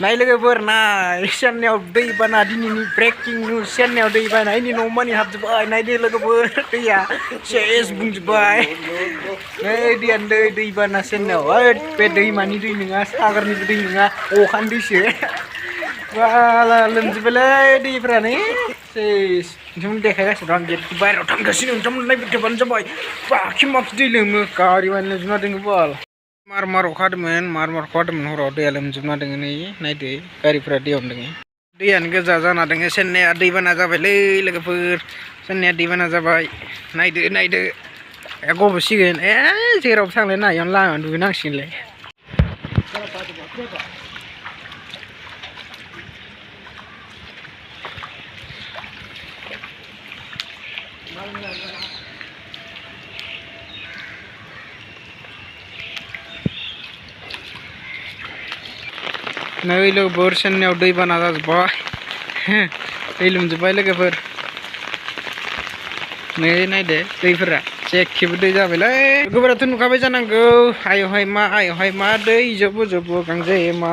Naik logofor naik channel दैबाना दिनैनि breaking news channel दैबाना ini न'मानि हाबजोब्बाय नायदो लोगोफोर दैया सेस बुंजोब्बाय नै दैयानो दैबाना channel ओद बे दैमानि दै नङा सागरनिबो दै नङा अखानि दैसो बाला लोमजोब्बायलै दैफ्रानो सेस नोंथांमोन देखायगासिनो दं आं गेटनि बाहेरायाव थांगासिनो नोंथांमोन नायबानो जाबाय बाखि माखि दै लोमो गारि मानि लोमजोबना दङ बाल मार अखा हादोंमोन हराव दैया लोमजोबना दङ नै नायदो गारिफोरा दैयावनो दङ दैयानो गोजा जाना दङ चेन्नाइआ दैबाना जाबायलै लोगोफोर चेन्नाइआ दैबाना जाबाय नायदो गबसिगोन जेरावबो थांलायनो हायियावनो लामायावनो दुगैनांसिगोनलै नै लोगोफोर चेन्नाइआव दैबाना जाजोब्बाय दै लोमजोब्बाय लोगोफोर नै नायदो दैफोरा जेखेबो दै जाबायलै लोगोफोराथ' नुखाबाय जानांगौ आयहाय मा दै जब गांजेमा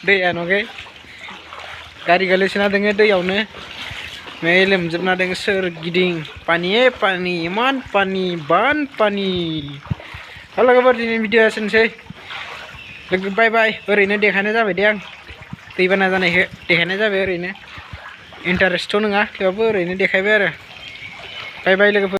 दैया नगै गारि गोलैसोना दोङो दैयावनो नै लोमजोबना दोङो सोरगिदिं पानि इमान पानि बानपानि लोगोफोर दिनै भिडिअ एसेनोसै लोगो बाय ओरैनो देखायनाय जाबाय दे आं दैबाना जानायखौ देखायनाय जाबाय ओरैनो इन्टारेस्टथ' नङा थेवबो ओरैनो देखायबाय आरो बाय लोगोफोर